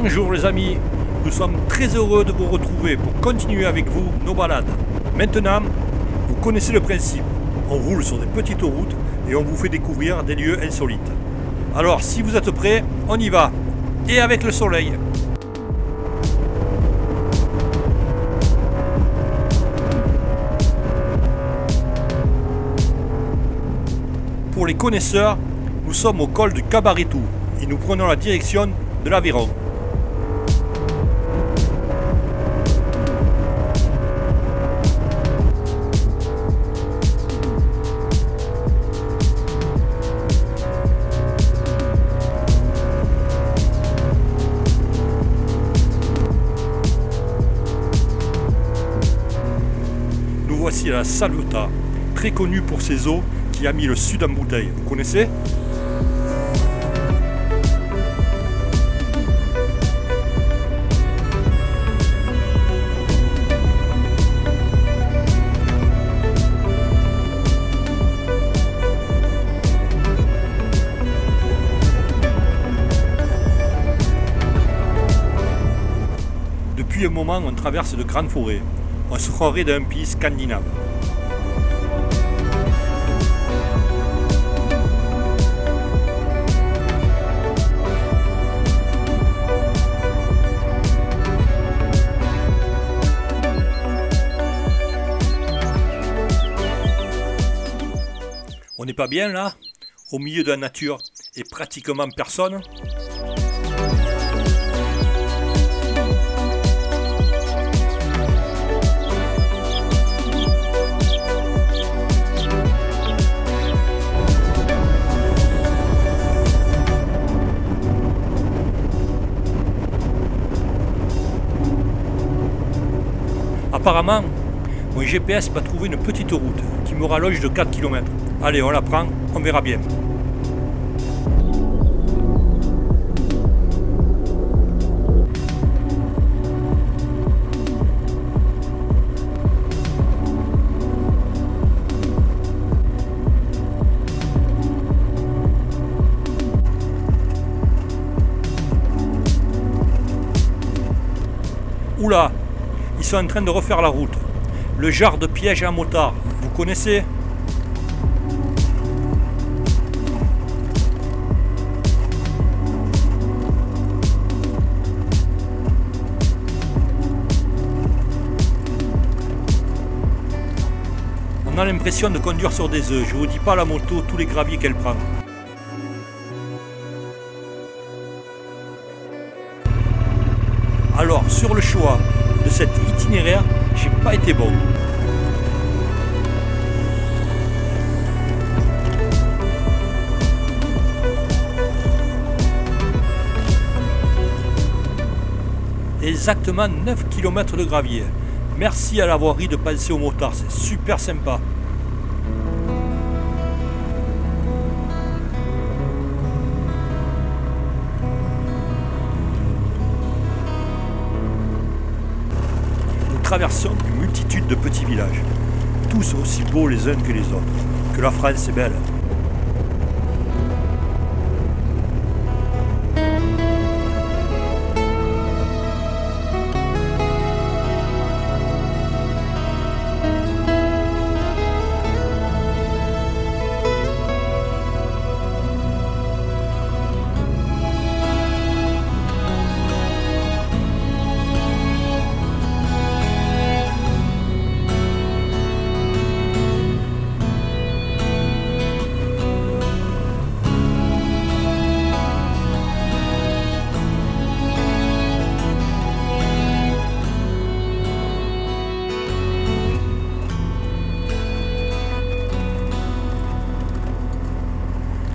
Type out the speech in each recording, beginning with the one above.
Bonjour les amis, nous sommes très heureux de vous retrouver pour continuer avec vous nos balades. Maintenant, vous connaissez le principe, on roule sur des petites routes et on vous fait découvrir des lieux insolites. Alors si vous êtes prêts, on y va, et avec le soleil. Pour les connaisseurs, nous sommes au col du Cabaretou et nous prenons la direction de l'Aveyron. Nous voici à la Salvetat, très connue pour ses eaux qui a mis le sud en bouteille. Vous connaissez ? Depuis un moment, on traverse de grandes forêts. On se croirait dans un pays scandinave. On n'est pas bien là, au milieu de la nature et pratiquement personne. Apparemment, mon GPS m'a trouvé une petite route qui me rallonge de 4 km. Allez, on la prend, on verra bien. Oula, ils sont en train de refaire la route. Le genre de piège à motard, vous connaissez ? On a l'impression de conduire sur des œufs. Je vous dis pas la moto, tous les graviers qu'elle prend. Alors, sur le choix de cet itinéraire, j'ai pas été bon. Exactement 9 km de gravier. Merci à la voirie de penser aux motards, c'est super sympa. Nous traversons une multitude de petits villages, tous aussi beaux les uns que les autres. Que la France est belle.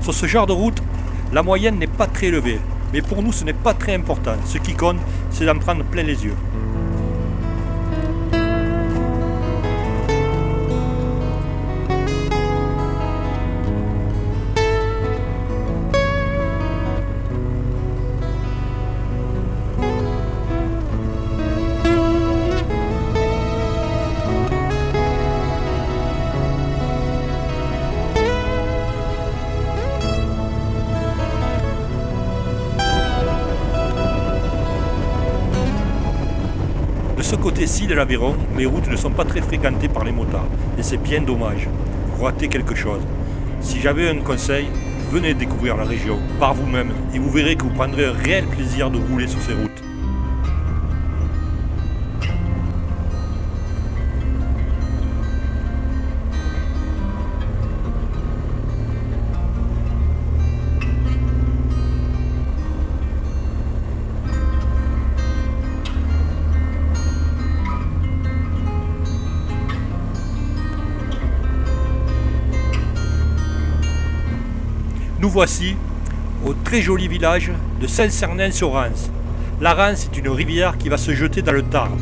Sur ce genre de route, la moyenne n'est pas très élevée, mais pour nous ce n'est pas très important. Ce qui compte, c'est d'en prendre plein les yeux. ce côté-ci de l'Aveyron, les routes ne sont pas très fréquentées par les motards. Et c'est bien dommage. Vous ratez quelque chose. Si j'avais un conseil, venez découvrir la région par vous-même et vous verrez que vous prendrez un réel plaisir de rouler sur ces routes. Nous voici au très joli village de Saint-Cernin-sur-Rance. La Rance est une rivière qui va se jeter dans le Tarn.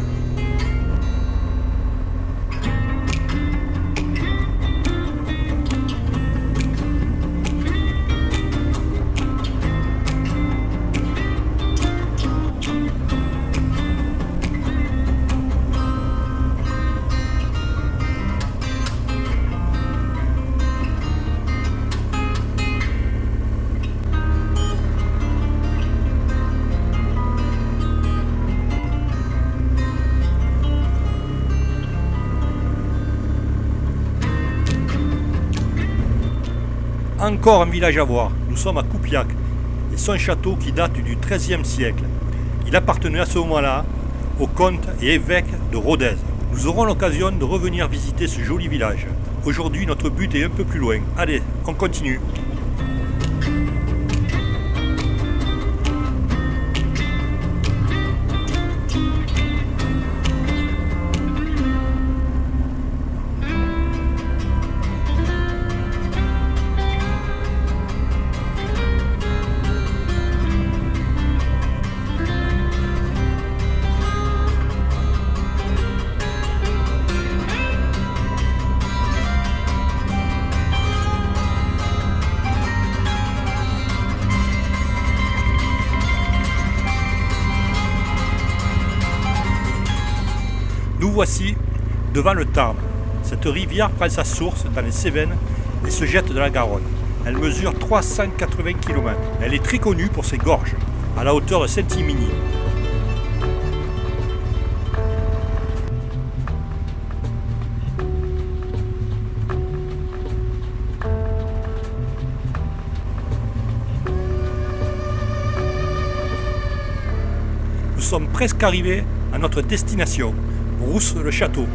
Encore un village à voir, nous sommes à Coupiac et son château qui date du XIIIe siècle. Il appartenait à ce moment-là au comte et évêque de Rodez. Nous aurons l'occasion de revenir visiter ce joli village. Aujourd'hui notre but est un peu plus loin. Allez, on continue. Nous voici devant le Tarn. Cette rivière prend sa source dans les Cévennes et se jette dans la Garonne. Elle mesure 380 km. Elle est très connue pour ses gorges, à la hauteur de Saint-Imigny. Nous sommes presque arrivés à notre destination. Brousse-le-Château.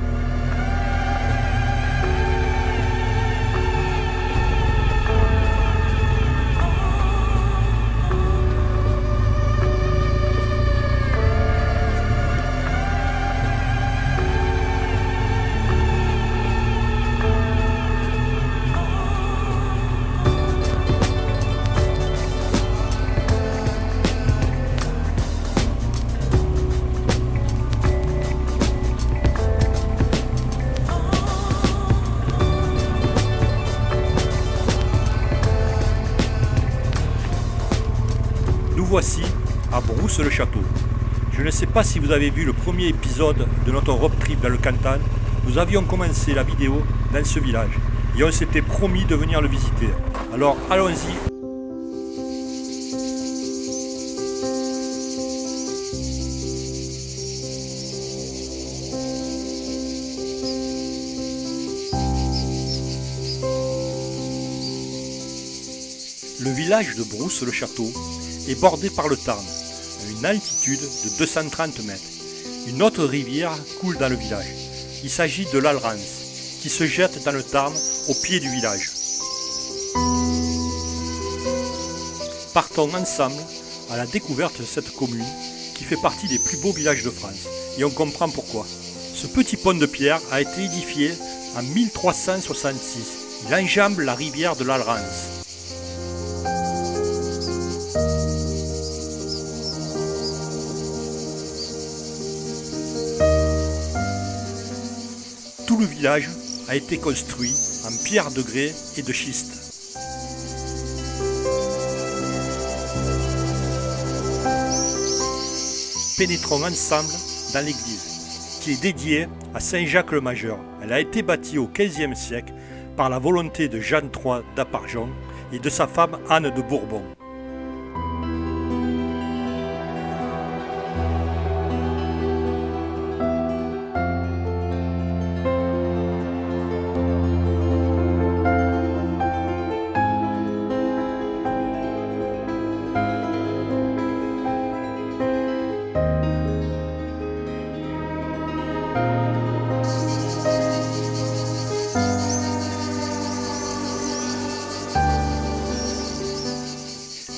Nous voici à Brousse-le-Château. Je ne sais pas si vous avez vu le premier épisode de notre road trip dans le Cantal. Nous avions commencé la vidéo dans ce village et on s'était promis de venir le visiter. Alors allons-y. Le village de Brousse-le-Château est bordé par le Tarn, à une altitude de 230 mètres. Une autre rivière coule dans le village. Il s'agit de l'Alrance, qui se jette dans le Tarn au pied du village. Partons ensemble à la découverte de cette commune qui fait partie des plus beaux villages de France. Et on comprend pourquoi. Ce petit pont de pierre a été édifié en 1366. Il enjambe la rivière de l'Alrance. Tout le village a été construit en pierre de grès et de schiste. Pénétrons ensemble dans l'église, qui est dédiée à Saint Jacques le Majeur. Elle a été bâtie au XVe siècle par la volonté de Jean III d'Aparjon et de sa femme Anne de Bourbon.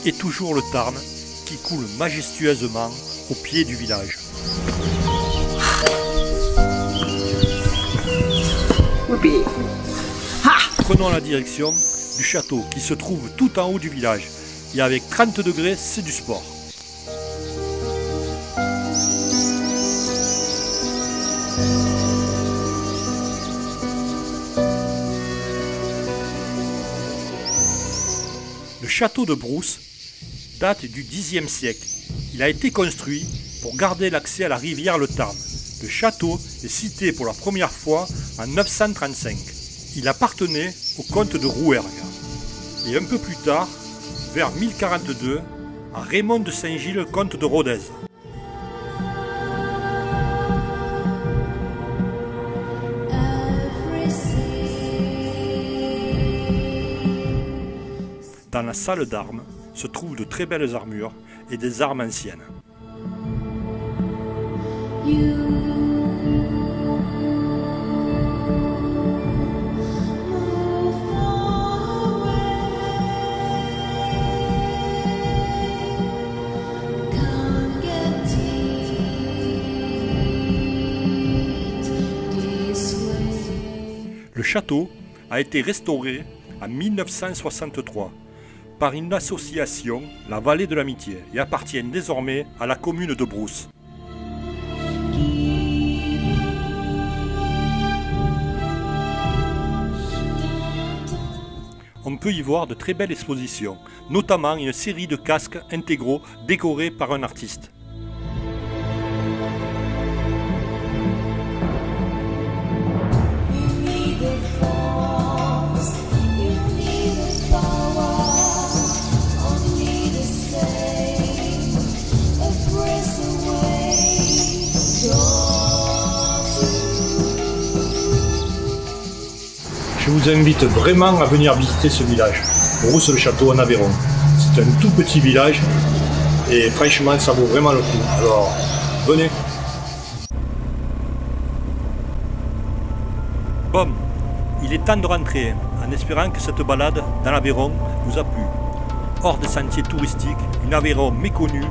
et toujours le Tarn qui coule majestueusement au pied du village. Prenons la direction du château qui se trouve tout en haut du village et avec 30 degrés c'est du sport. Le château de Brousse date du Xe siècle. Il a été construit pour garder l'accès à la rivière le Tarn. Le château est cité pour la première fois en 935. Il appartenait au comte de Rouergue. Et un peu plus tard, vers 1042, à Raymond de Saint-Gilles, comte de Rodez. Dans la salle d'armes se trouvent de très belles armures et des armes anciennes. Le château a été restauré en 1963 par une association, la Vallée de l'Amitié, et appartient désormais à la commune de Brousse. On peut y voir de très belles expositions, notamment une série de casques intégraux décorés par un artiste. Je vous invite vraiment à venir visiter ce village, Brousse-le-Château en Aveyron. C'est un tout petit village et franchement ça vaut vraiment le coup. Alors venez. Bon, il est temps de rentrer en espérant que cette balade dans l'Aveyron vous a plu. Hors des sentiers touristiques, une Aveyron méconnue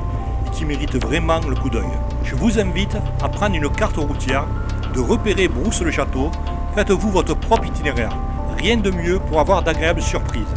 et qui mérite vraiment le coup d'œil. Je vous invite à prendre une carte routière, de repérer Brousse-le-Château. Faites-vous votre propre itinéraire. Rien de mieux pour avoir d'agréables surprises.